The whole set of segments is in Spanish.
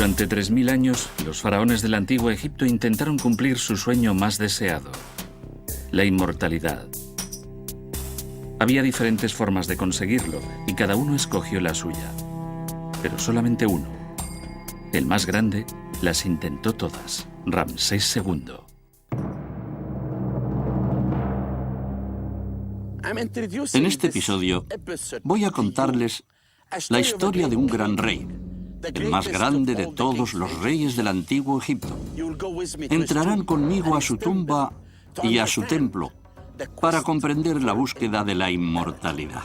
Durante 3000 años, los faraones del antiguo Egipto intentaron cumplir su sueño más deseado, la inmortalidad. Había diferentes formas de conseguirlo y cada uno escogió la suya. Pero solamente uno, el más grande, las intentó todas, Ramsés II. En este episodio voy a contarles la historia de un gran rey, el más grande de todos los reyes del antiguo Egipto. Entrarán conmigo a su tumba y a su templo para comprender la búsqueda de la inmortalidad.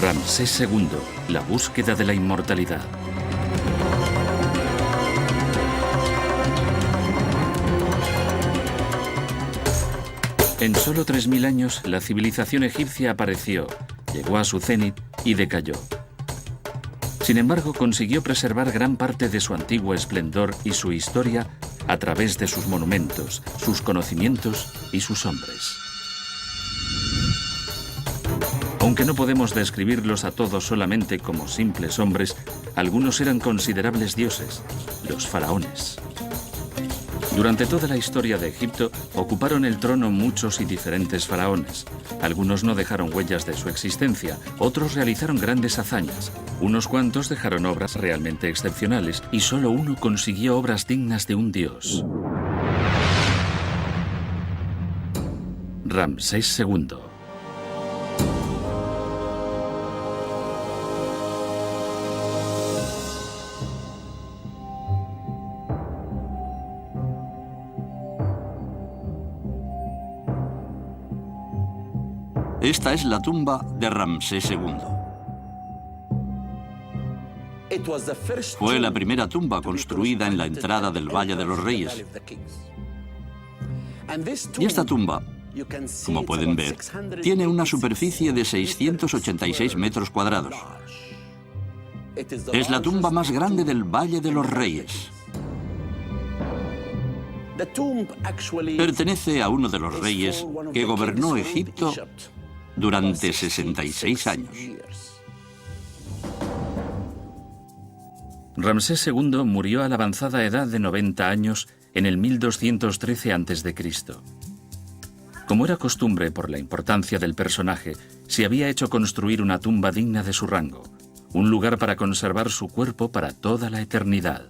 Ramsés II, la búsqueda de la inmortalidad. En solo 3000 años, la civilización egipcia apareció, llegó a su cenit y decayó. Sin embargo, consiguió preservar gran parte de su antiguo esplendor y su historia a través de sus monumentos, sus conocimientos y sus hombres. Aunque no podemos describirlos a todos solamente como simples hombres, algunos eran considerables dioses, los faraones. Durante toda la historia de Egipto, ocuparon el trono muchos y diferentes faraones. Algunos no dejaron huellas de su existencia, otros realizaron grandes hazañas. Unos cuantos dejaron obras realmente excepcionales y solo uno consiguió obras dignas de un dios. Ramsés II. Esta es la tumba de Ramsés II. Fue la primera tumba construida en la entrada del Valle de los Reyes. Y esta tumba, como pueden ver, tiene una superficie de 686 metros cuadrados. Es la tumba más grande del Valle de los Reyes. Pertenece a uno de los reyes que gobernó Egipto durante 66 años. Ramsés II murió a la avanzada edad de 90 años en el 1213 a.C. Como era costumbre por la importancia del personaje, se había hecho construir una tumba digna de su rango, un lugar para conservar su cuerpo para toda la eternidad.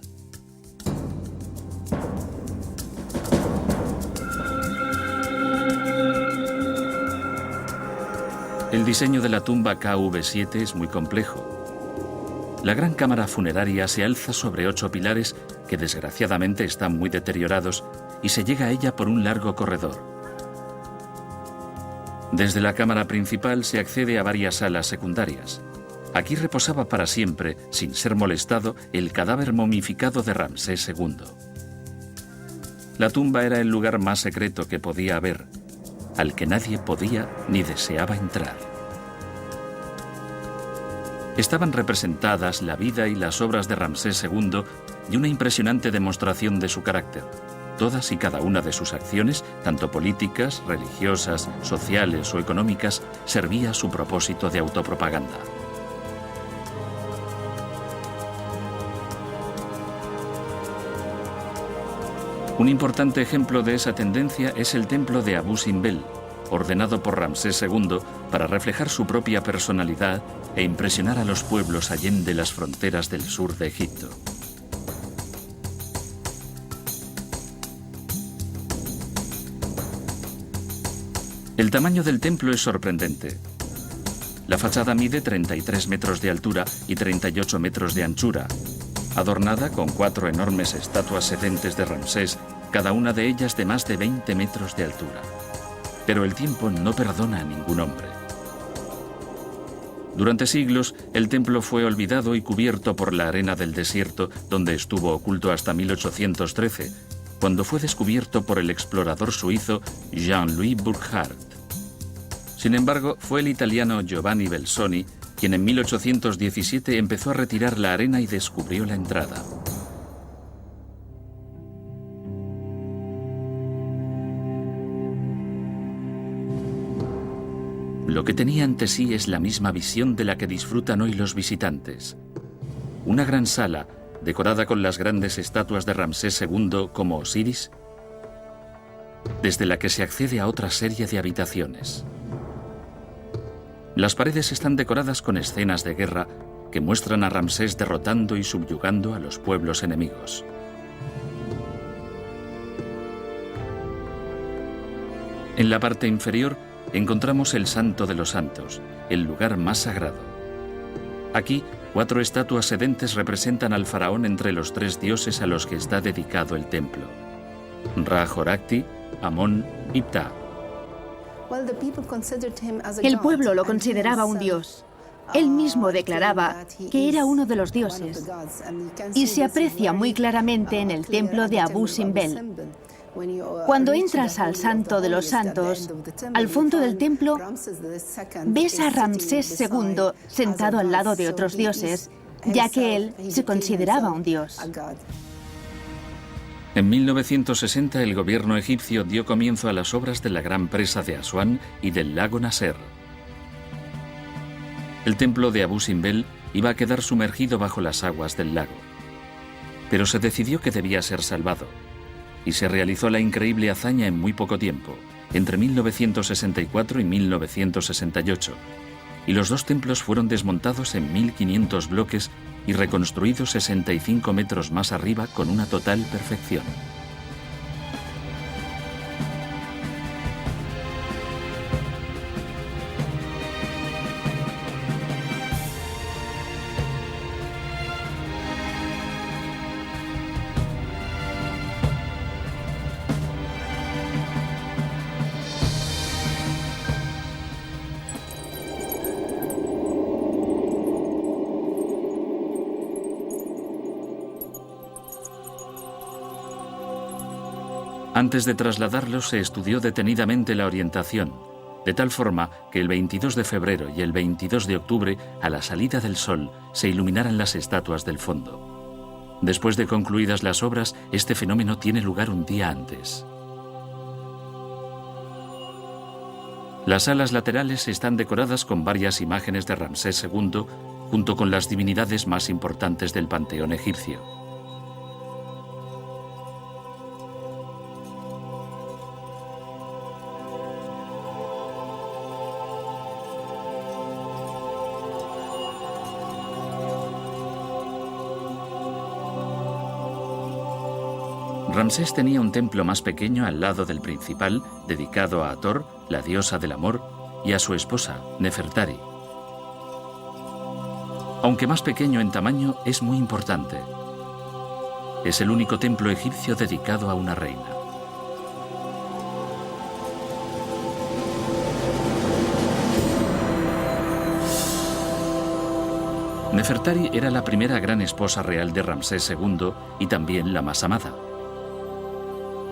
El diseño de la tumba KV7 es muy complejo. La gran cámara funeraria se alza sobre 8 pilares que desgraciadamente están muy deteriorados y se llega a ella por un largo corredor. Desde la cámara principal se accede a varias salas secundarias. Aquí reposaba para siempre, sin ser molestado, el cadáver momificado de Ramsés II. La tumba era el lugar más secreto que podía haber, al que nadie podía ni deseaba entrar. Estaban representadas la vida y las obras de Ramsés II y una impresionante demostración de su carácter. Todas y cada una de sus acciones, tanto políticas, religiosas, sociales o económicas, servía a su propósito de autopropaganda. Un importante ejemplo de esa tendencia es el templo de Abu Simbel, ordenado por Ramsés II para reflejar su propia personalidad e impresionar a los pueblos allende las fronteras del sur de Egipto. El tamaño del templo es sorprendente. La fachada mide 33 metros de altura y 38 metros de anchura, adornada con 4 enormes estatuas sedentes de Ramsés, cada una de ellas de más de 20 metros de altura. Pero el tiempo no perdona a ningún hombre. Durante siglos, el templo fue olvidado y cubierto por la arena del desierto, donde estuvo oculto hasta 1813, cuando fue descubierto por el explorador suizo Jean-Louis Burckhardt. Sin embargo, fue el italiano Giovanni Belzoni quien en 1817 empezó a retirar la arena y descubrió la entrada. Lo que tenía ante sí es la misma visión de la que disfrutan hoy los visitantes. Una gran sala decorada con las grandes estatuas de Ramsés II como Osiris, desde la que se accede a otra serie de habitaciones. Las paredes están decoradas con escenas de guerra que muestran a Ramsés derrotando y subyugando a los pueblos enemigos. En la parte inferior encontramos el Santo de los Santos, el lugar más sagrado. Aquí, 4 estatuas sedentes representan al faraón entre los 3 dioses a los que está dedicado el templo: Ra-Horajti, Amón y Ptah. El pueblo lo consideraba un dios. Él mismo declaraba que era uno de los dioses. Y se aprecia muy claramente en el templo de Abu Simbel. Cuando entras al Santo de los Santos, al fondo del templo, ves a Ramsés II sentado al lado de otros dioses, ya que él se consideraba un dios. En 1960 el gobierno egipcio dio comienzo a las obras de la gran presa de Asuán y del lago Nasser. El templo de Abu Simbel iba a quedar sumergido bajo las aguas del lago. Pero se decidió que debía ser salvado, y se realizó la increíble hazaña en muy poco tiempo, entre 1964 y 1968, y los 2 templos fueron desmontados en 1500 bloques y reconstruidos 65 metros más arriba con una total perfección. Antes de trasladarlos se estudió detenidamente la orientación, de tal forma que el 22 de febrero y el 22 de octubre, a la salida del sol, se iluminaran las estatuas del fondo. Después de concluidas las obras, este fenómeno tiene lugar un día antes. Las alas laterales están decoradas con varias imágenes de Ramsés II, junto con las divinidades más importantes del panteón egipcio. Ramsés tenía un templo más pequeño al lado del principal, dedicado a Hathor, la diosa del amor, y a su esposa, Nefertari. Aunque más pequeño en tamaño, es muy importante. Es el único templo egipcio dedicado a una reina. Nefertari era la primera gran esposa real de Ramsés II y también la más amada.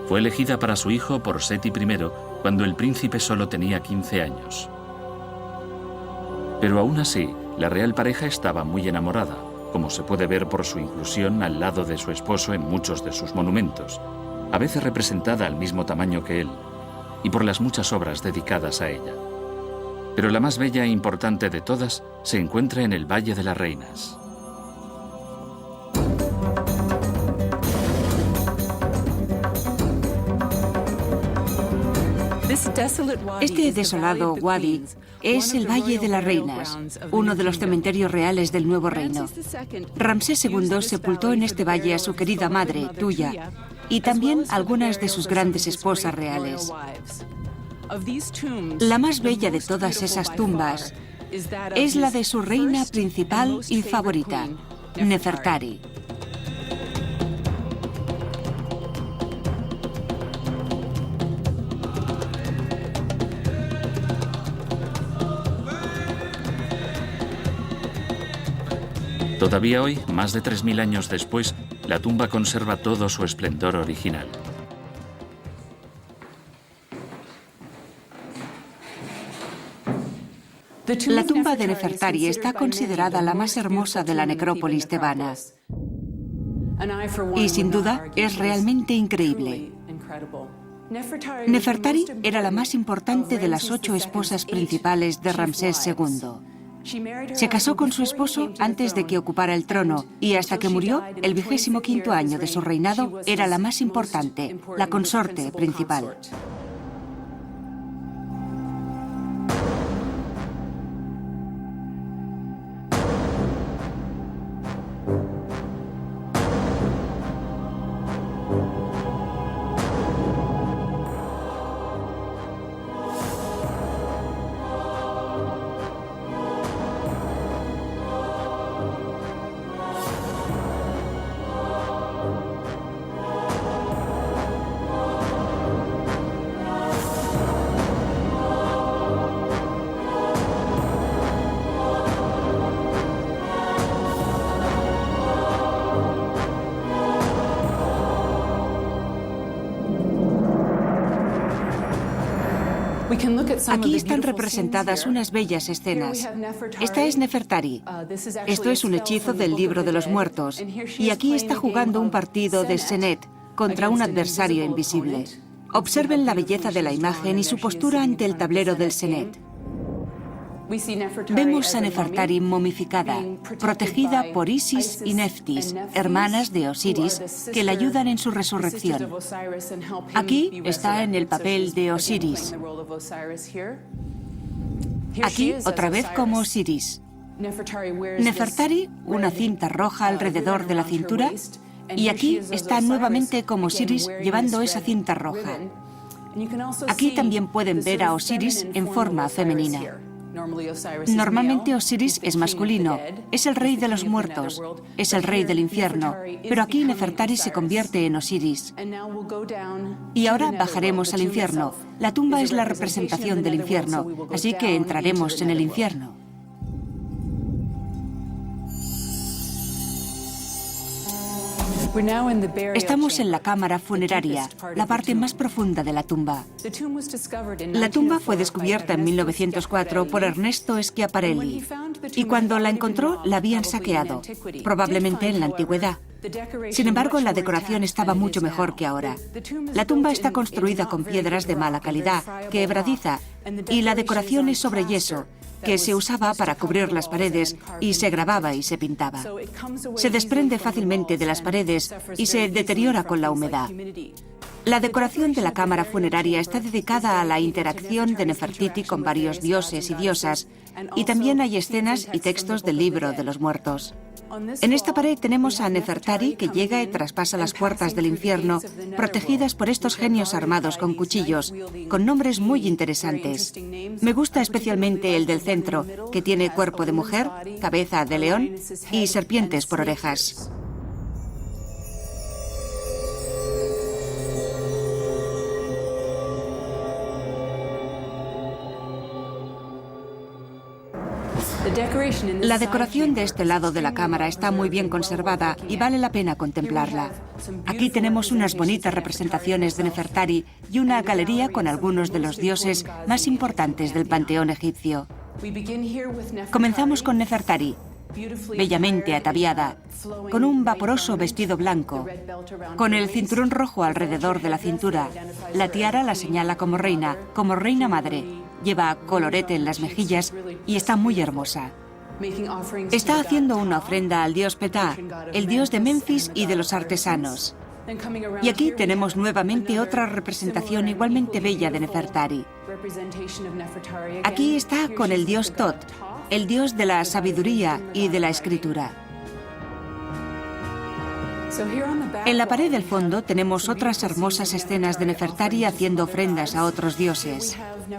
Fue elegida para su hijo por Seti I cuando el príncipe solo tenía 15 años. Pero aún así, la real pareja estaba muy enamorada, como se puede ver por su inclusión al lado de su esposo en muchos de sus monumentos, a veces representada al mismo tamaño que él, y por las muchas obras dedicadas a ella. Pero la más bella e importante de todas se encuentra en el Valle de las Reinas. Este desolado wadi es el Valle de las Reinas, uno de los cementerios reales del Nuevo Reino. Ramsés II sepultó en este valle a su querida madre, Tuya, y también algunas de sus grandes esposas reales. La más bella de todas esas tumbas es la de su reina principal y favorita, Nefertari. Todavía hoy, más de 3000 años después, la tumba conserva todo su esplendor original. La tumba de Nefertari está considerada la más hermosa de la necrópolis tebana. Y sin duda es realmente increíble. Nefertari era la más importante de las 8 esposas principales de Ramsés II. Se casó con su esposo antes de que ocupara el trono y hasta que murió, el 25º año de su reinado era la más importante, la consorte principal. Aquí están representadas unas bellas escenas. Esta es Nefertari. Esto es un hechizo del libro de los muertos. Y aquí está jugando un partido de Senet contra un adversario invisible. Observen la belleza de la imagen y su postura ante el tablero del Senet. Vemos a Nefertari momificada, protegida por Isis y Neftis, hermanas de Osiris, que la ayudan en su resurrección. Aquí está en el papel de Osiris. Aquí, otra vez como Osiris. Nefertari, una cinta roja alrededor de la cintura, y aquí está nuevamente como Osiris llevando esa cinta roja. Aquí también pueden ver a Osiris en forma femenina. Normalmente Osiris es masculino, es el rey de los muertos, es el rey del infierno, pero aquí Nefertari se convierte en Osiris. Y ahora bajaremos al infierno. La tumba es la representación del infierno, así que entraremos en el infierno. Estamos en la cámara funeraria, la parte más profunda de la tumba. La tumba fue descubierta en 1904 por Ernesto Schiaparelli y cuando la encontró la habían saqueado, probablemente en la antigüedad. Sin embargo, la decoración estaba mucho mejor que ahora. La tumba está construida con piedras de mala calidad, quebradiza, y la decoración es sobre yeso, que se usaba para cubrir las paredes y se grababa y se pintaba. Se desprende fácilmente de las paredes y se deteriora con la humedad. La decoración de la cámara funeraria está dedicada a la interacción de Nefertiti con varios dioses y diosas, y también hay escenas y textos del libro de los muertos. En esta pared tenemos a Nefertari que llega y traspasa las puertas del infierno, protegidas por estos genios armados con cuchillos, con nombres muy interesantes. Me gusta especialmente el del centro, que tiene cuerpo de mujer, cabeza de león y serpientes por orejas. La decoración de este lado de la cámara está muy bien conservada y vale la pena contemplarla. Aquí tenemos unas bonitas representaciones de Nefertari y una galería con algunos de los dioses más importantes del panteón egipcio. Comenzamos con Nefertari, bellamente ataviada, con un vaporoso vestido blanco, con el cinturón rojo alrededor de la cintura. La tiara la señala como reina madre. Lleva colorete en las mejillas y está muy hermosa. Está haciendo una ofrenda al dios Ptah, el dios de Memphis y de los artesanos. Y aquí tenemos nuevamente otra representación igualmente bella de Nefertari. Aquí está con el dios Tot, el dios de la sabiduría y de la escritura. En la pared del fondo tenemos otras hermosas escenas de Nefertari haciendo ofrendas a otros dioses.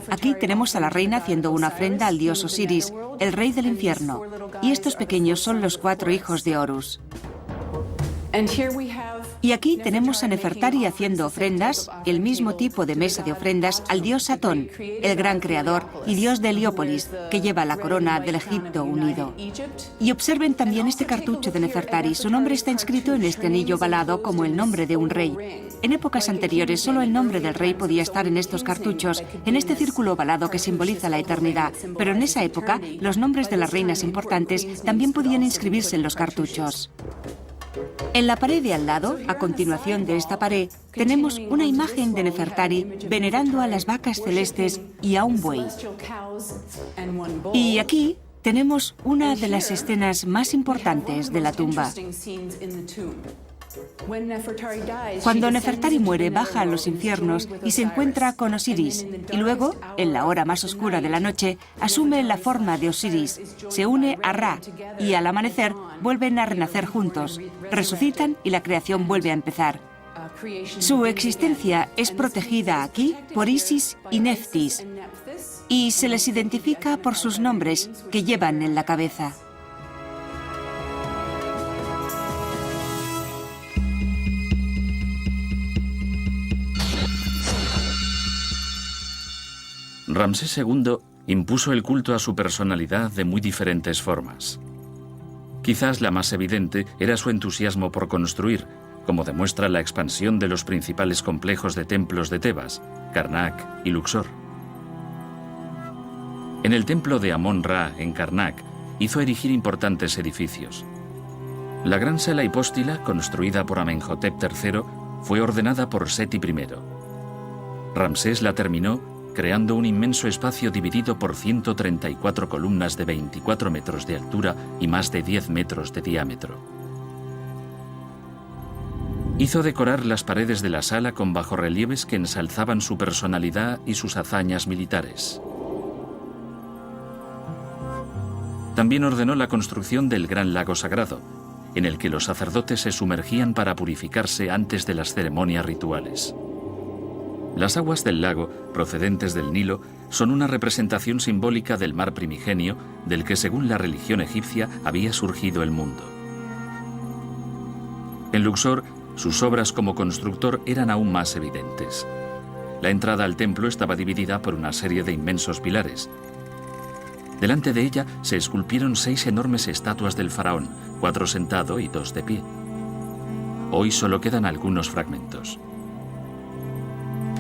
Aquí tenemos a la reina haciendo una ofrenda al dios Osiris, el rey del infierno, y estos pequeños son los 4 hijos de Horus. Y aquí tenemos a Nefertari haciendo ofrendas, el mismo tipo de mesa de ofrendas, al dios Satón, el gran creador y dios de Heliópolis, que lleva la corona del Egipto unido. Y observen también este cartucho de Nefertari. Su nombre está inscrito en este anillo ovalado como el nombre de un rey. En épocas anteriores, solo el nombre del rey podía estar en estos cartuchos, en este círculo ovalado que simboliza la eternidad. Pero en esa época, los nombres de las reinas importantes también podían inscribirse en los cartuchos. En la pared de al lado, a continuación de esta pared, tenemos una imagen de Nefertari venerando a las vacas celestes y a un buey. Y aquí tenemos una de las escenas más importantes de la tumba. Cuando Nefertari muere, baja a los infiernos y se encuentra con Osiris, y luego, en la hora más oscura de la noche, asume la forma de Osiris, se une a Ra, y al amanecer vuelven a renacer juntos, resucitan y la creación vuelve a empezar. Su existencia es protegida aquí por Isis y Neftis, y se les identifica por sus nombres que llevan en la cabeza. Ramsés II impuso el culto a su personalidad de muy diferentes formas. Quizás la más evidente era su entusiasmo por construir, como demuestra la expansión de los principales complejos de templos de Tebas, Karnak y Luxor. En el templo de Amón-Ra, en Karnak, hizo erigir importantes edificios. La gran sala hipóstila, construida por Amenhotep III, fue ordenada por Seti I. Ramsés la terminó creando un inmenso espacio dividido por 134 columnas de 24 metros de altura y más de 10 metros de diámetro. Hizo decorar las paredes de la sala con bajorrelieves que ensalzaban su personalidad y sus hazañas militares. También ordenó la construcción del gran lago sagrado, en el que los sacerdotes se sumergían para purificarse antes de las ceremonias rituales. Las aguas del lago, procedentes del Nilo, son una representación simbólica del mar primigenio, del que según la religión egipcia había surgido el mundo. En Luxor, sus obras como constructor eran aún más evidentes. La entrada al templo estaba dividida por una serie de inmensos pilares. Delante de ella se esculpieron 6 enormes estatuas del faraón, 4 sentado y 2 de pie. Hoy solo quedan algunos fragmentos.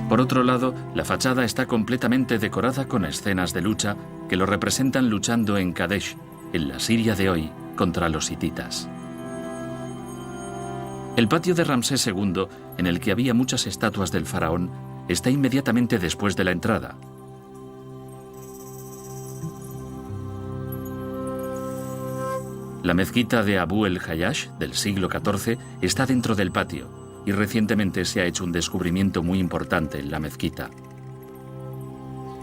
Por otro lado, la fachada está completamente decorada con escenas de lucha que lo representan luchando en Kadesh, en la Siria de hoy, contra los hititas. El patio de Ramsés II, en el que había muchas estatuas del faraón, está inmediatamente después de la entrada. La mezquita de Abu el-Hayash, del siglo XIV, está dentro del patio, y recientemente se ha hecho un descubrimiento muy importante en la mezquita.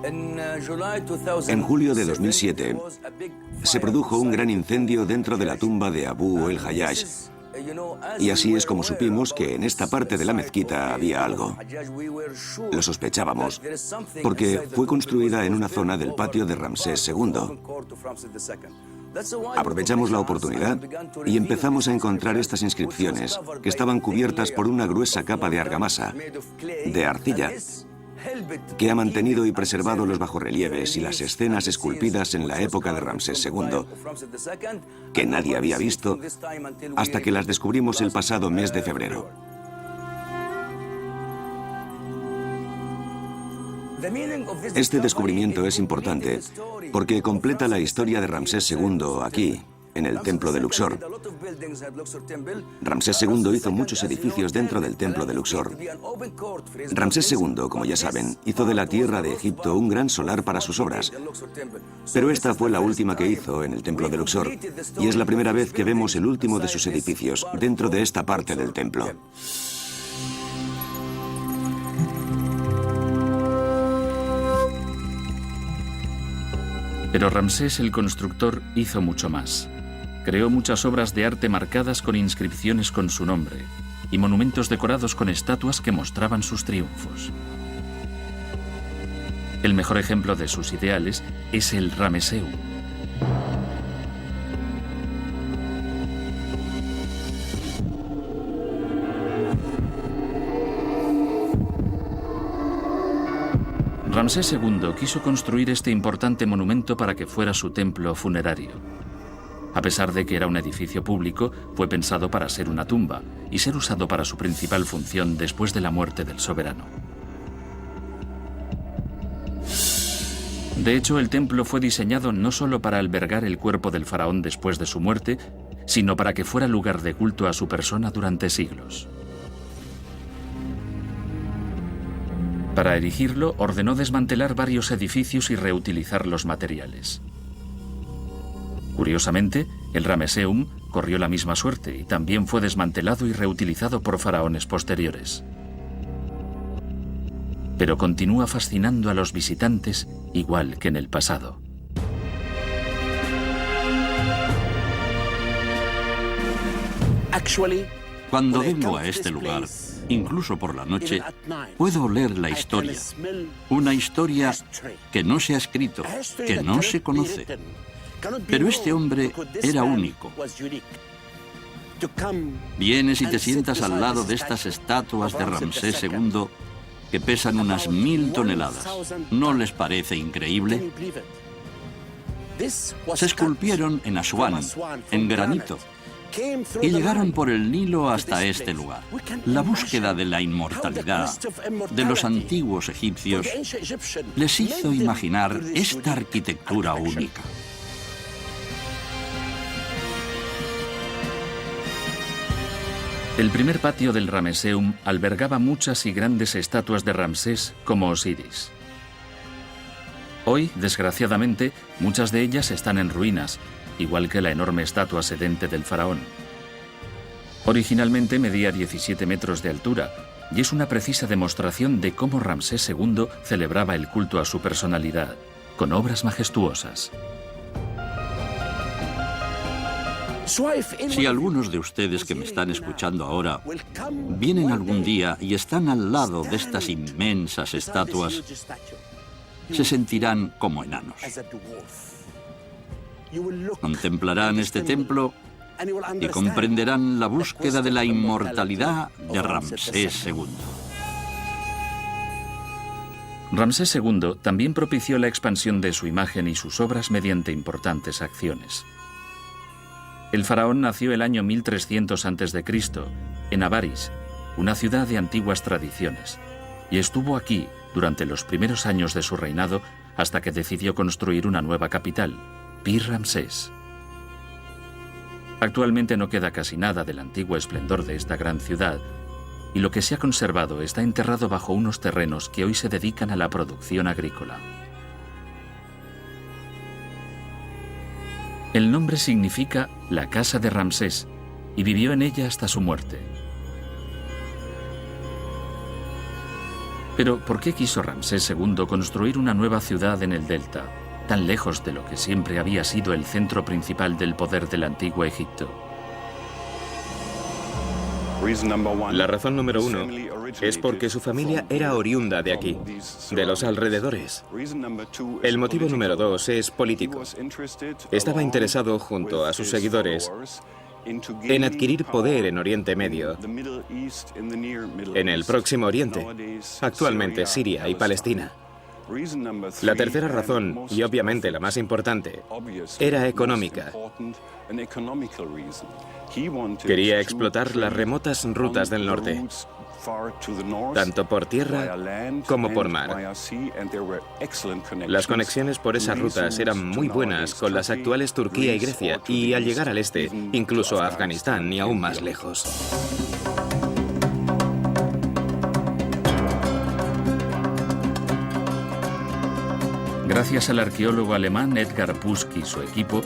En julio de 2007 se produjo un gran incendio dentro de la tumba de Abu el-Hayash, y así es como supimos que en esta parte de la mezquita había algo. Lo sospechábamos, porque fue construida en una zona del patio de Ramsés II. Aprovechamos la oportunidad y empezamos a encontrar estas inscripciones que estaban cubiertas por una gruesa capa de argamasa, de arcilla, que ha mantenido y preservado los bajorrelieves y las escenas esculpidas en la época de Ramsés II, que nadie había visto hasta que las descubrimos el pasado mes de febrero. Este descubrimiento es importante porque completa la historia de Ramsés II aquí, en el templo de Luxor. Ramsés II hizo muchos edificios dentro del templo de Luxor. Ramsés II, como ya saben, hizo de la tierra de Egipto un gran solar para sus obras. Pero esta fue la última que hizo en el templo de Luxor, y es la primera vez que vemos el último de sus edificios dentro de esta parte del templo. Pero Ramsés el constructor hizo mucho más. Creó muchas obras de arte marcadas con inscripciones con su nombre y monumentos decorados con estatuas que mostraban sus triunfos. El mejor ejemplo de sus ideales es el Ramesseum. Ramsés II quiso construir este importante monumento para que fuera su templo funerario. A pesar de que era un edificio público, fue pensado para ser una tumba y ser usado para su principal función después de la muerte del soberano. De hecho, el templo fue diseñado no solo para albergar el cuerpo del faraón después de su muerte, sino para que fuera lugar de culto a su persona durante siglos. Para erigirlo, ordenó desmantelar varios edificios y reutilizar los materiales. Curiosamente, el Ramesseum corrió la misma suerte y también fue desmantelado y reutilizado por faraones posteriores. Pero continúa fascinando a los visitantes igual que en el pasado. Cuando vengo a este lugar, incluso por la noche, puedo oler la historia. Una historia que no se ha escrito, que no se conoce. Pero este hombre era único. Vienes y te sientas al lado de estas estatuas de Ramsés II que pesan unas 1000 toneladas. ¿No les parece increíble? Se esculpieron en Asuán, en granito, y llegaron por el Nilo hasta este lugar. La búsqueda de la inmortalidad de los antiguos egipcios les hizo imaginar esta arquitectura única. El primer patio del Ramesseum albergaba muchas y grandes estatuas de Ramsés como Osiris. Hoy, desgraciadamente, muchas de ellas están en ruinas, igual que la enorme estatua sedente del faraón. Originalmente medía 17 metros de altura y es una precisa demostración de cómo Ramsés II celebraba el culto a su personalidad, con obras majestuosas. Si algunos de ustedes que me están escuchando ahora vienen algún día y están al lado de estas inmensas estatuas, se sentirán como enanos. Contemplarán este templo y comprenderán la búsqueda de la inmortalidad de Ramsés II. Ramsés II también propició la expansión de su imagen y sus obras mediante importantes acciones. El faraón nació el año 1300 a.C., en Avaris, una ciudad de antiguas tradiciones, y estuvo aquí durante los primeros años de su reinado hasta que decidió construir una nueva capital, Pi-Ramsés. Actualmente no queda casi nada del antiguo esplendor de esta gran ciudad, y lo que se ha conservado está enterrado bajo unos terrenos que hoy se dedican a la producción agrícola. El nombre significa la casa de Ramsés, y vivió en ella hasta su muerte. Pero, ¿por qué quiso Ramsés II construir una nueva ciudad en el delta, tan lejos de lo que siempre había sido el centro principal del poder del antiguo Egipto? La razón número 1 es porque su familia era oriunda de aquí, de los alrededores. El motivo número 2 es político. Estaba interesado, junto a sus seguidores, en adquirir poder en Oriente Medio, en el Próximo Oriente, actualmente Siria y Palestina. La tercera razón, y obviamente la más importante, era económica. Quería explotar las remotas rutas del norte, tanto por tierra como por mar. Las conexiones por esas rutas eran muy buenas con las actuales Turquía y Grecia, y al llegar al este, incluso a Afganistán y aún más lejos. Gracias al arqueólogo alemán Edgar Pusk y su equipo,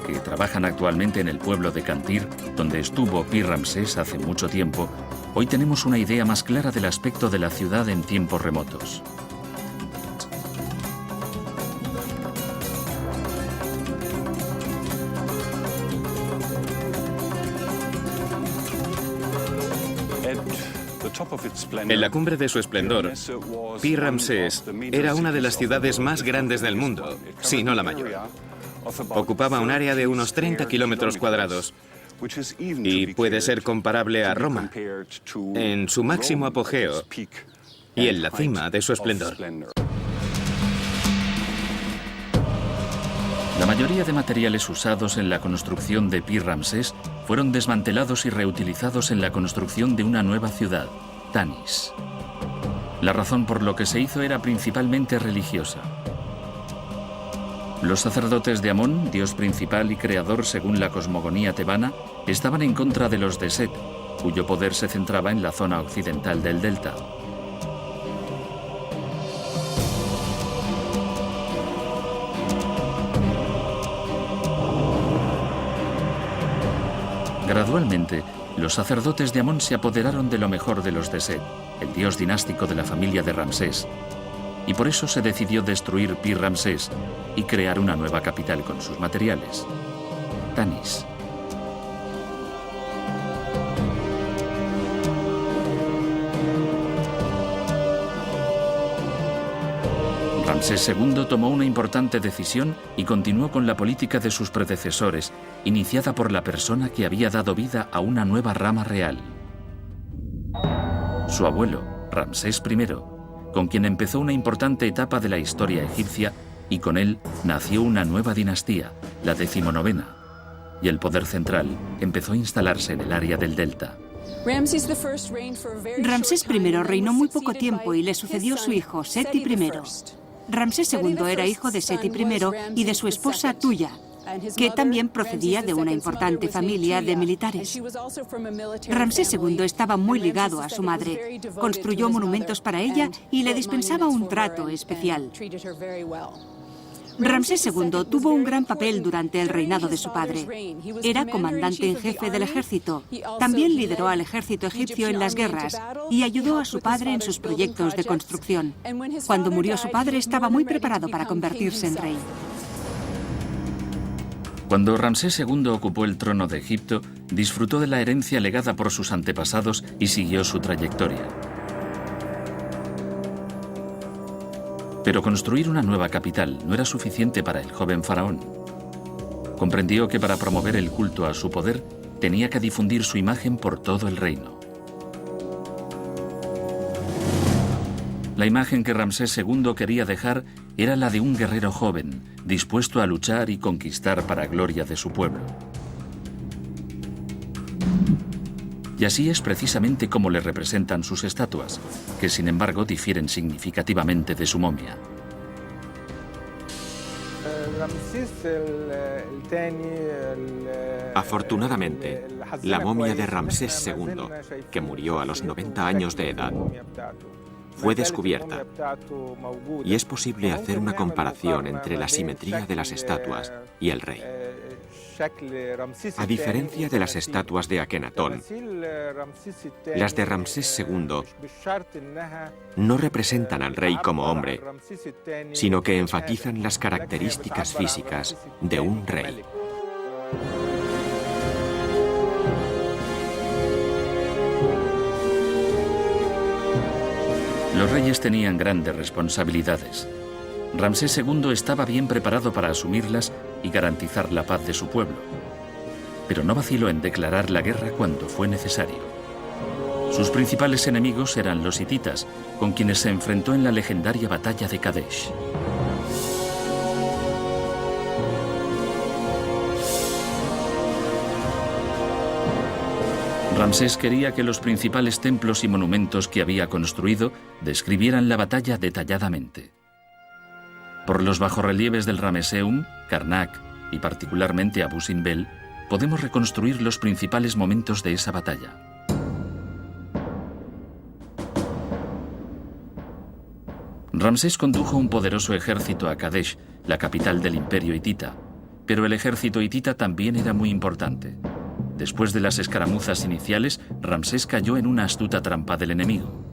que trabajan actualmente en el pueblo de Cantir, donde estuvo Pi-Ramsés hace mucho tiempo, hoy tenemos una idea más clara del aspecto de la ciudad en tiempos remotos. En la cumbre de su esplendor, Pi-Ramsés era una de las ciudades más grandes del mundo, si no la mayor. Ocupaba un área de unos 30 kilómetros cuadrados y puede ser comparable a Roma en su máximo apogeo y en la cima de su esplendor. La mayoría de materiales usados en la construcción de Pi-Ramsés fueron desmantelados y reutilizados en la construcción de una nueva ciudad, Tanis. La razón por lo que se hizo era principalmente religiosa. Los sacerdotes de Amón, dios principal y creador según la cosmogonía tebana, estaban en contra de los de Set, cuyo poder se centraba en la zona occidental del delta. Gradualmente, los sacerdotes de Amón se apoderaron de lo mejor de los de Set, el dios dinástico de la familia de Ramsés, y por eso se decidió destruir Pi-Ramsés y crear una nueva capital con sus materiales, Tanis. Ramsés II tomó una importante decisión y continuó con la política de sus predecesores, iniciada por la persona que había dado vida a una nueva rama real. Su abuelo, Ramsés I, con quien empezó una importante etapa de la historia egipcia, y con él nació una nueva dinastía, la 19ª, y el poder central empezó a instalarse en el área del delta. Ramsés I reinó muy poco tiempo y le sucedió su hijo, Seti I. Ramsés II era hijo de Seti I y de su esposa Tuya, que también procedía de una importante familia de militares. Ramsés II estaba muy ligado a su madre, construyó monumentos para ella y le dispensaba un trato especial. Ramsés II tuvo un gran papel durante el reinado de su padre. Era comandante en jefe del ejército. También lideró al ejército egipcio en las guerras y ayudó a su padre en sus proyectos de construcción. Cuando murió su padre estaba muy preparado para convertirse en rey. Cuando Ramsés II ocupó el trono de Egipto, disfrutó de la herencia legada por sus antepasados y siguió su trayectoria. Pero construir una nueva capital no era suficiente para el joven faraón. Comprendió que para promover el culto a su poder, tenía que difundir su imagen por todo el reino. La imagen que Ramsés II quería dejar era la de un guerrero joven, dispuesto a luchar y conquistar para gloria de su pueblo. Y así es precisamente como le representan sus estatuas, que sin embargo difieren significativamente de su momia. Afortunadamente, la momia de Ramsés II, que murió a los 90 años de edad, fue descubierta y es posible hacer una comparación entre la simetría de las estatuas y el rey. A diferencia de las estatuas de Akenatón, las de Ramsés II no representan al rey como hombre, sino que enfatizan las características físicas de un rey. Los reyes tenían grandes responsabilidades. Ramsés II estaba bien preparado para asumirlas y garantizar la paz de su pueblo. Pero no vaciló en declarar la guerra cuando fue necesario. Sus principales enemigos eran los hititas, con quienes se enfrentó en la legendaria batalla de Kadesh. Ramsés quería que los principales templos y monumentos que había construido describieran la batalla detalladamente. Por los bajorrelieves del Rameseum, Karnak y particularmente Abu Simbel, podemos reconstruir los principales momentos de esa batalla. Ramsés condujo un poderoso ejército a Kadesh, la capital del imperio hitita, pero el ejército hitita también era muy importante. Después de las escaramuzas iniciales, Ramsés cayó en una astuta trampa del enemigo.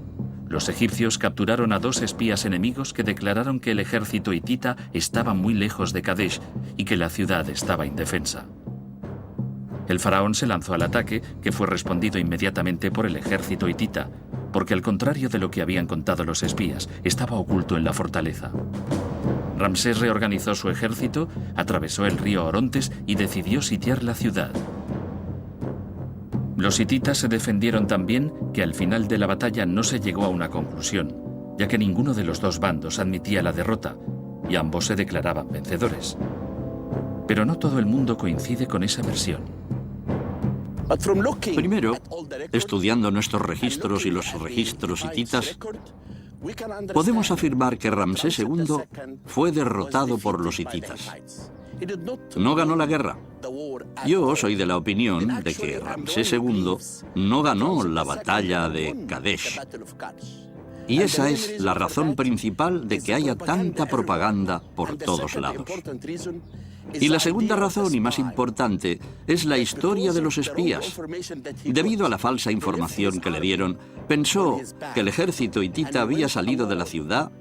Los egipcios capturaron a 2 espías enemigos que declararon que el ejército hitita estaba muy lejos de Kadesh y que la ciudad estaba indefensa. El faraón se lanzó al ataque, que fue respondido inmediatamente por el ejército hitita, porque al contrario de lo que habían contado los espías, estaba oculto en la fortaleza. Ramsés reorganizó su ejército, atravesó el río Orontes y decidió sitiar la ciudad. Los hititas se defendieron tan bien que al final de la batalla no se llegó a una conclusión, ya que ninguno de los 2 bandos admitía la derrota y ambos se declaraban vencedores. Pero no todo el mundo coincide con esa versión. Primero, estudiando nuestros registros y los registros hititas, podemos afirmar que Ramsés II fue derrotado por los hititas. No ganó la guerra. Yo soy de la opinión de que Ramsés II no ganó la batalla de Kadesh. Y esa es la razón principal de que haya tanta propaganda por todos lados. Y la segunda razón, y más importante, es la historia de los espías. Debido a la falsa información que le dieron, pensó que el ejército hitita había salido de la ciudad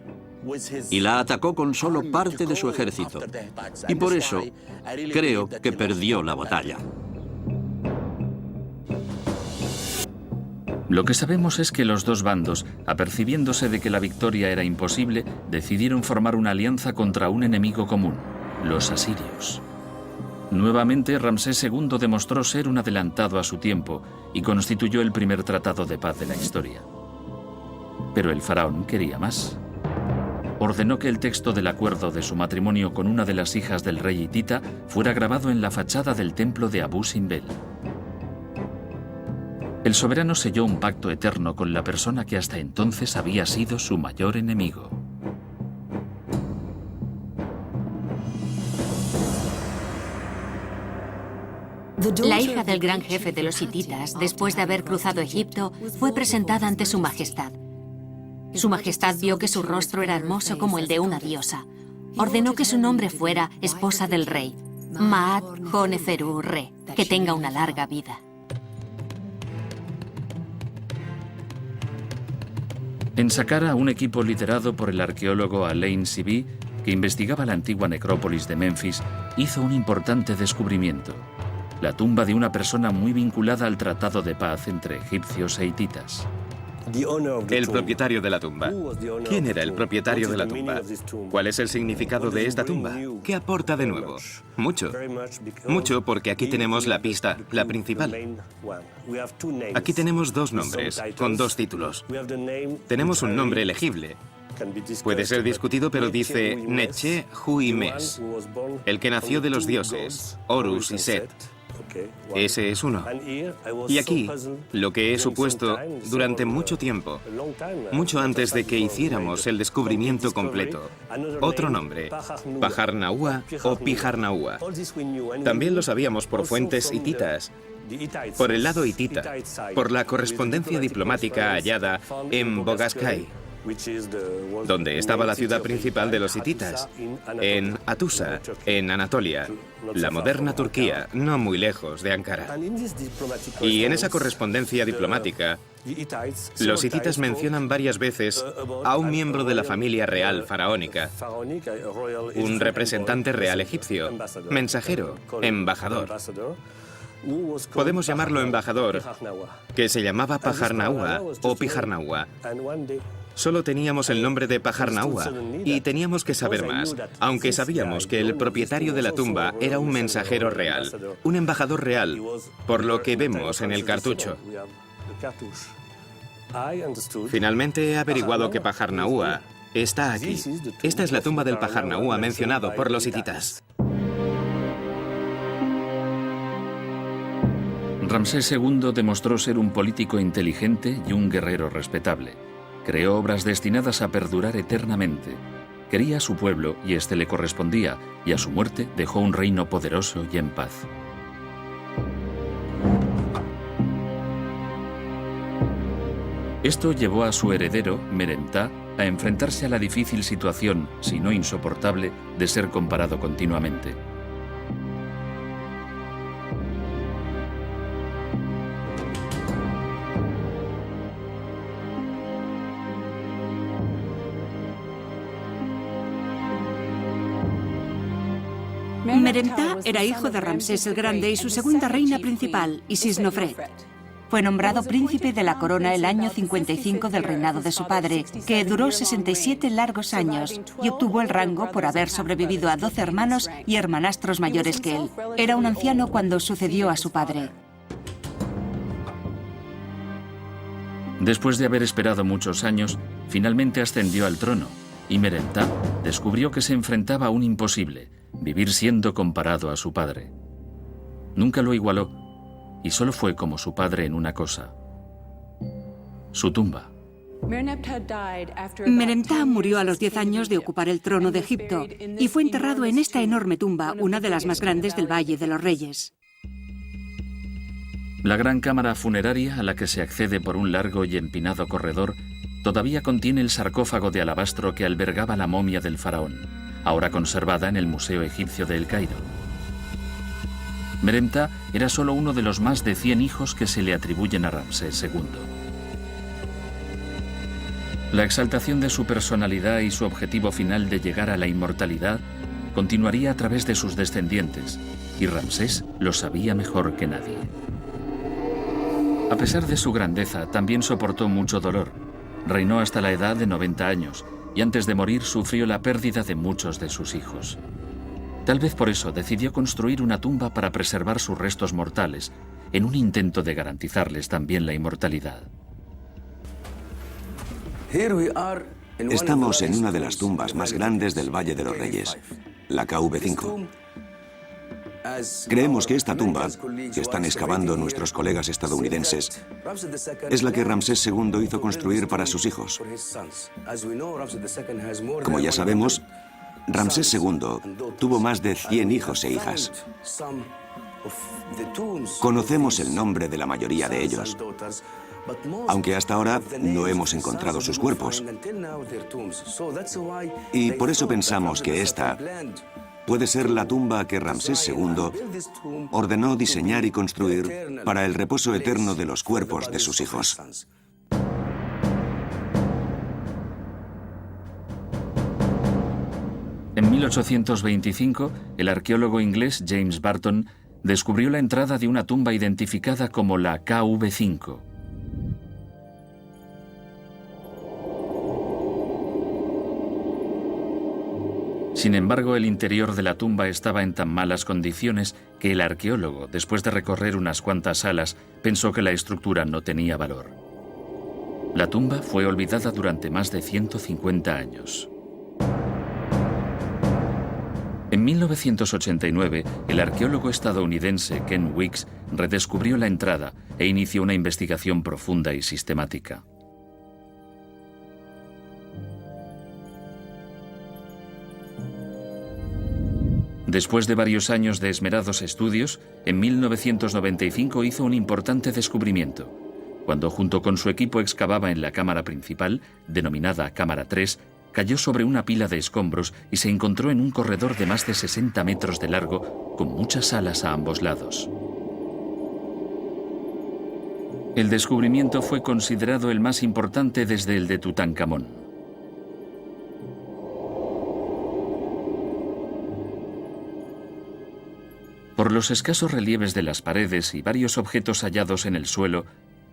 y la atacó con solo parte de su ejército. Y por eso creo que perdió la batalla. Lo que sabemos es que los dos bandos, apercibiéndose de que la victoria era imposible, decidieron formar una alianza contra un enemigo común, los asirios. Nuevamente, Ramsés II demostró ser un adelantado a su tiempo y constituyó el primer tratado de paz de la historia. Pero el faraón quería más. Ordenó que el texto del acuerdo de su matrimonio con una de las hijas del rey hitita fuera grabado en la fachada del templo de Abu Simbel. El soberano selló un pacto eterno con la persona que hasta entonces había sido su mayor enemigo. La hija del gran jefe de los hititas, después de haber cruzado Egipto, fue presentada ante su majestad. Su majestad vio que su rostro era hermoso como el de una diosa. Ordenó que su nombre fuera esposa del rey, Maat Honeferu Re, que tenga una larga vida. En Saqqara, un equipo liderado por el arqueólogo Alain Sibi, que investigaba la antigua necrópolis de Memphis, hizo un importante descubrimiento: la tumba de una persona muy vinculada al tratado de paz entre egipcios e hititas. El propietario de la tumba. ¿Quién era el propietario de la tumba? ¿Cuál es el significado de esta tumba? ¿Qué aporta de nuevo? Mucho. Mucho, porque aquí tenemos la pista, la principal. Aquí tenemos dos nombres, con dos títulos. Tenemos un nombre elegible. Puede ser discutido, pero dice Neche Hui Mes, el que nació de los dioses, Horus y Set. Ese es uno. Y aquí, lo que he supuesto durante mucho tiempo, mucho antes de que hiciéramos el descubrimiento completo, otro nombre, Pajarnaúa o Pijarnaúa. También lo sabíamos por fuentes hititas, por el lado hitita, por la correspondencia diplomática hallada en Bogaskai, donde estaba la ciudad principal de los hititas, en Atusa, en Anatolia, la moderna Turquía, no muy lejos de Ankara. Y en esa correspondencia diplomática, los hititas mencionan varias veces a un miembro de la familia real faraónica, un representante real egipcio, mensajero, embajador. Podemos llamarlo embajador, que se llamaba Pajarnaúa o Pijarnaúa. Solo teníamos el nombre de Pajarnaúa y teníamos que saber más, aunque sabíamos que el propietario de la tumba era un mensajero real, un embajador real, por lo que vemos en el cartucho. Finalmente he averiguado que Pajarnaúa está aquí. Esta es la tumba del Pajarnaúa mencionado por los hititas. Ramsés II demostró ser un político inteligente y un guerrero respetable. Creó obras destinadas a perdurar eternamente. Quería a su pueblo y éste le correspondía, y a su muerte dejó un reino poderoso y en paz. Esto llevó a su heredero, Merentá, a enfrentarse a la difícil situación, si no insoportable, de ser comparado continuamente. Merentá era hijo de Ramsés el Grande y su segunda reina principal, Isisnofret. Fue nombrado príncipe de la corona el año 55 del reinado de su padre, que duró 67 largos años, y obtuvo el rango por haber sobrevivido a 12 hermanos y hermanastros mayores que él. Era un anciano cuando sucedió a su padre. Después de haber esperado muchos años, finalmente ascendió al trono, y Merentá descubrió que se enfrentaba a un imposible: vivir siendo comparado a su padre. Nunca lo igualó, y solo fue como su padre en una cosa: su tumba. Merentá murió a los 10 años de ocupar el trono de Egipto y fue enterrado en esta enorme tumba, una de las más grandes del Valle de los Reyes. La gran cámara funeraria, a la que se accede por un largo y empinado corredor, todavía contiene el sarcófago de alabastro que albergaba la momia del faraón, ahora conservada en el Museo Egipcio de El Cairo. Meremta era solo uno de los más de 100 hijos que se le atribuyen a Ramsés II. La exaltación de su personalidad y su objetivo final de llegar a la inmortalidad continuaría a través de sus descendientes, y Ramsés lo sabía mejor que nadie. A pesar de su grandeza, también soportó mucho dolor. Reinó hasta la edad de 90 años, y antes de morir sufrió la pérdida de muchos de sus hijos. Tal vez por eso decidió construir una tumba para preservar sus restos mortales, en un intento de garantizarles también la inmortalidad. Estamos en una de las tumbas más grandes del Valle de los Reyes, la KV5. Creemos que esta tumba, que están excavando nuestros colegas estadounidenses, es la que Ramsés II hizo construir para sus hijos. Como ya sabemos, Ramsés II tuvo más de 100 hijos e hijas. Conocemos el nombre de la mayoría de ellos, aunque hasta ahora no hemos encontrado sus cuerpos. Y por eso pensamos que esta puede ser la tumba que Ramsés II ordenó diseñar y construir para el reposo eterno de los cuerpos de sus hijos. En 1825, el arqueólogo inglés James Barton descubrió la entrada de una tumba identificada como la KV5. Sin embargo, el interior de la tumba estaba en tan malas condiciones que el arqueólogo, después de recorrer unas cuantas salas, pensó que la estructura no tenía valor. La tumba fue olvidada durante más de 150 años. En 1989, el arqueólogo estadounidense Ken Weeks redescubrió la entrada e inició una investigación profunda y sistemática. Después de varios años de esmerados estudios, en 1995 hizo un importante descubrimiento, cuando junto con su equipo excavaba en la cámara principal, denominada Cámara 3, cayó sobre una pila de escombros y se encontró en un corredor de más de 60 metros de largo, con muchas salas a ambos lados. El descubrimiento fue considerado el más importante desde el de Tutankamón. Por los escasos relieves de las paredes y varios objetos hallados en el suelo,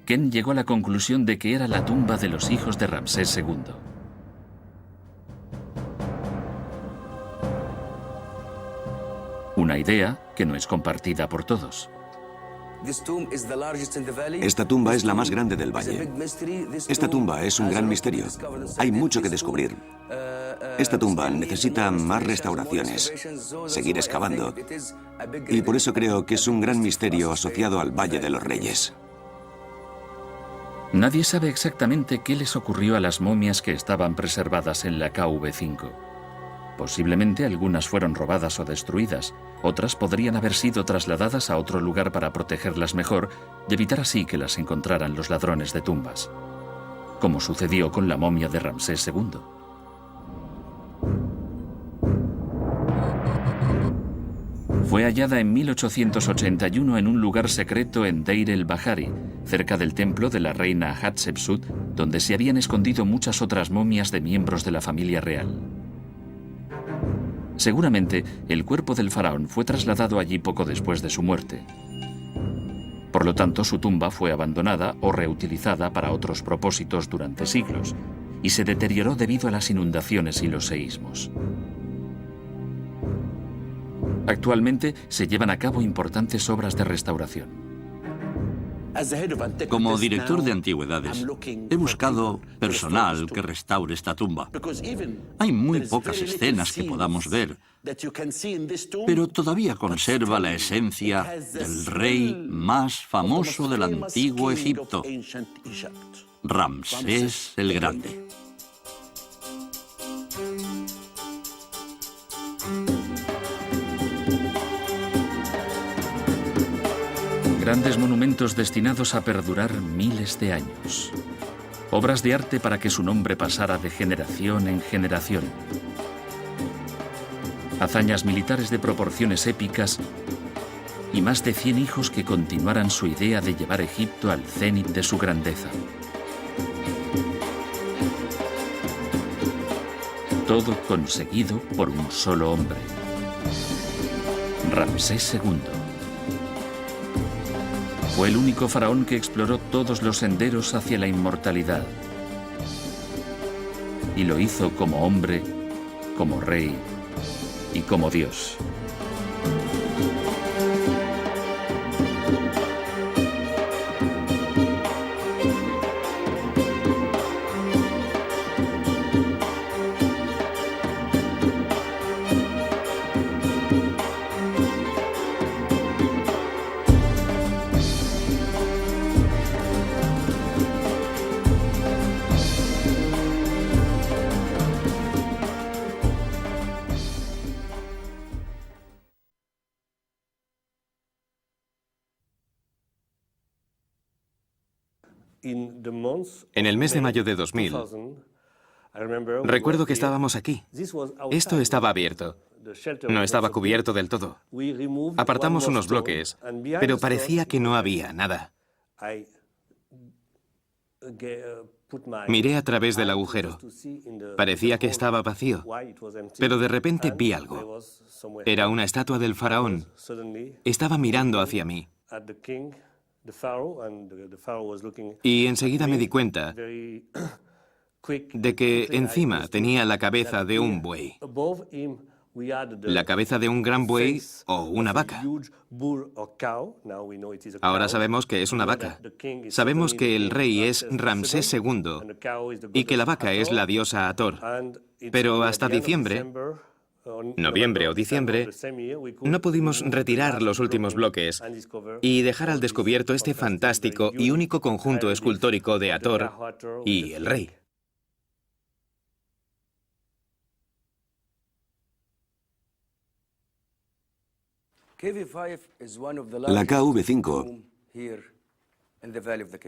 Ken llegó a la conclusión de que era la tumba de los hijos de Ramsés II. Una idea que no es compartida por todos. Esta tumba es la más grande del valle. Esta tumba es un gran misterio. Hay mucho que descubrir. Esta tumba necesita más restauraciones, seguir excavando, y por eso creo que es un gran misterio asociado al Valle de los Reyes. Nadie sabe exactamente qué les ocurrió a las momias que estaban preservadas en la KV5. Posiblemente algunas fueron robadas o destruidas, otras podrían haber sido trasladadas a otro lugar para protegerlas mejor y evitar así que las encontraran los ladrones de tumbas, como sucedió con la momia de Ramsés II. Fue hallada en 1881 en un lugar secreto en Deir el-Bahari, cerca del templo de la reina Hatshepsut, donde se habían escondido muchas otras momias de miembros de la familia real. Seguramente, el cuerpo del faraón fue trasladado allí poco después de su muerte. Por lo tanto, su tumba fue abandonada o reutilizada para otros propósitos durante siglos, y se deterioró debido a las inundaciones y los seísmos. Actualmente se llevan a cabo importantes obras de restauración. Como director de antigüedades, he buscado personal que restaure esta tumba. Hay muy pocas escenas que podamos ver, pero todavía conserva la esencia del rey más famoso del antiguo Egipto, Ramsés el Grande. Grandes monumentos destinados a perdurar miles de años. Obras de arte para que su nombre pasara de generación en generación. hazañas militares de proporciones épicas y más de 100 hijos que continuaran su idea de llevar Egipto al cénit de su grandeza. Todo conseguido por un solo hombre, Ramsés II. Fue el único faraón que exploró todos los senderos hacia la inmortalidad. Y lo hizo como hombre, como rey y como Dios. En el mes de mayo de 2000, recuerdo que estábamos aquí. Esto estaba abierto. No estaba cubierto del todo. Apartamos unos bloques, pero parecía que no había nada. Miré a través del agujero. Parecía que estaba vacío, pero de repente vi algo. Era una estatua del faraón. Estaba mirando hacia mí. Y enseguida me di cuenta de que encima tenía la cabeza de un buey. La cabeza de un gran buey o una vaca. Ahora sabemos que es una vaca. Sabemos que el rey es Ramsés II y que la vaca es la diosa Hathor. Pero hasta diciembre, noviembre o diciembre, no pudimos retirar los últimos bloques y dejar al descubierto este fantástico y único conjunto escultórico de Hathor y el rey. La KV5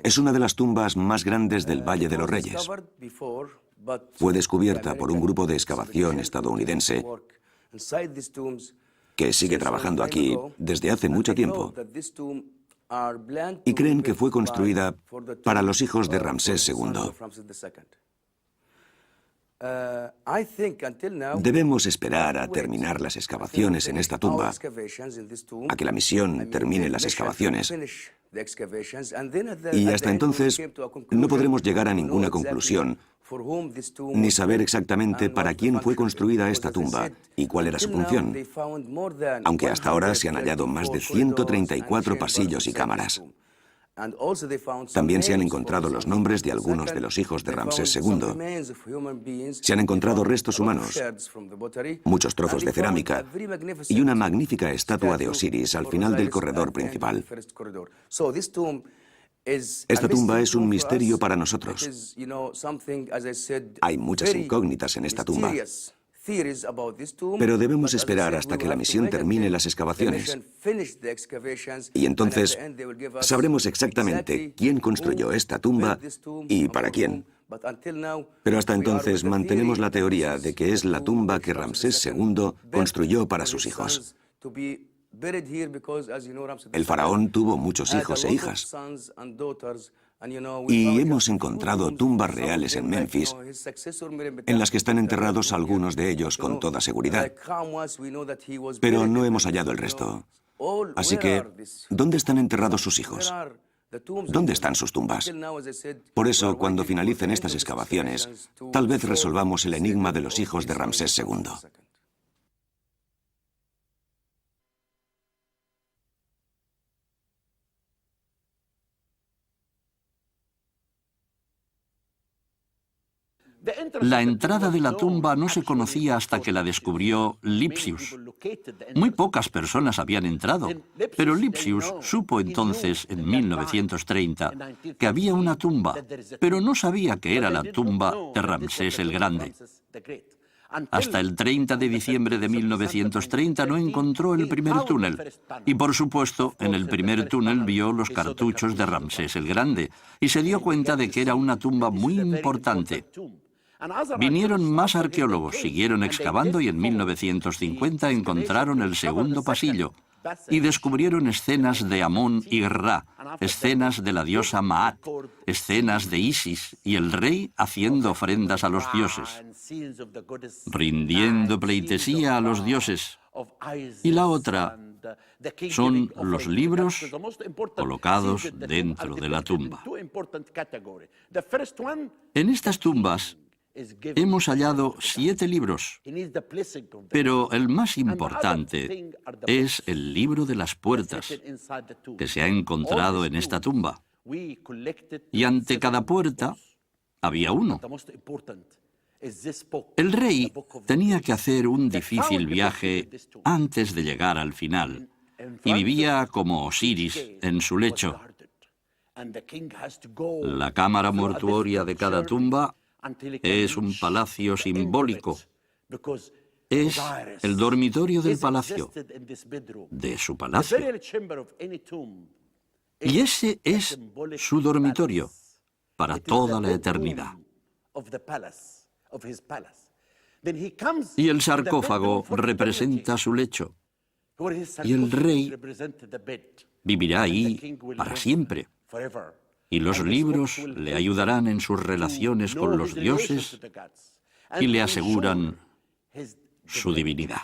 es una de las tumbas más grandes del Valle de los Reyes. Fue descubierta por un grupo de excavación estadounidense que sigue trabajando aquí desde hace mucho tiempo y creen que fue construida para los hijos de Ramsés II. Debemos esperar a terminar las excavaciones en esta tumba, a que la misión termine las excavaciones, y hasta entonces no podremos llegar a ninguna conclusión, ni saber exactamente para quién fue construida esta tumba y cuál era su función, aunque hasta ahora se han hallado más de 134 pasillos y cámaras. También se han encontrado los nombres de algunos de los hijos de Ramsés II. Se han encontrado restos humanos, muchos trozos de cerámica y una magnífica estatua de Osiris al final del corredor principal. Esta tumba es un misterio para nosotros. Hay muchas incógnitas en esta tumba. Pero debemos esperar hasta que la misión termine las excavaciones. Y entonces sabremos exactamente quién construyó esta tumba y para quién. Pero hasta entonces mantenemos la teoría de que es la tumba que Ramsés II construyó para sus hijos. El faraón tuvo muchos hijos e hijas. Y hemos encontrado tumbas reales en Memphis, en las que están enterrados algunos de ellos con toda seguridad. Pero no hemos hallado el resto. Así que, ¿dónde están enterrados sus hijos? ¿Dónde están sus tumbas? Por eso, cuando finalicen estas excavaciones, tal vez resolvamos el enigma de los hijos de Ramsés II. La entrada de la tumba no se conocía hasta que la descubrió Lipsius. Muy pocas personas habían entrado, pero Lipsius supo entonces, en 1930, que había una tumba, pero no sabía que era la tumba de Ramsés el Grande. Hasta el 30 de diciembre de 1930 no encontró el primer túnel. Y por supuesto, en el primer túnel vio los cartuchos de Ramsés el Grande y se dio cuenta de que era una tumba muy importante. Vinieron más arqueólogos, siguieron excavando y en 1950 encontraron el segundo pasillo y descubrieron escenas de Amón y Ra, escenas de la diosa Maat, escenas de Isis y el rey haciendo ofrendas a los dioses, rindiendo pleitesía a los dioses. Y la otra son los libros colocados dentro de la tumba. En estas tumbas hemos hallado 7 libros, pero el más importante es el libro de las puertas, que se ha encontrado en esta tumba. Y ante cada puerta había uno. El rey tenía que hacer un difícil viaje antes de llegar al final, y vivía como Osiris en su lecho. La cámara mortuoria de cada tumba es un palacio simbólico. Es el dormitorio del palacio, de su palacio. Y ese es su dormitorio para toda la eternidad. Y el sarcófago representa su lecho. Y el rey vivirá ahí para siempre. Y los libros le ayudarán en sus relaciones con los dioses y le aseguran su divinidad.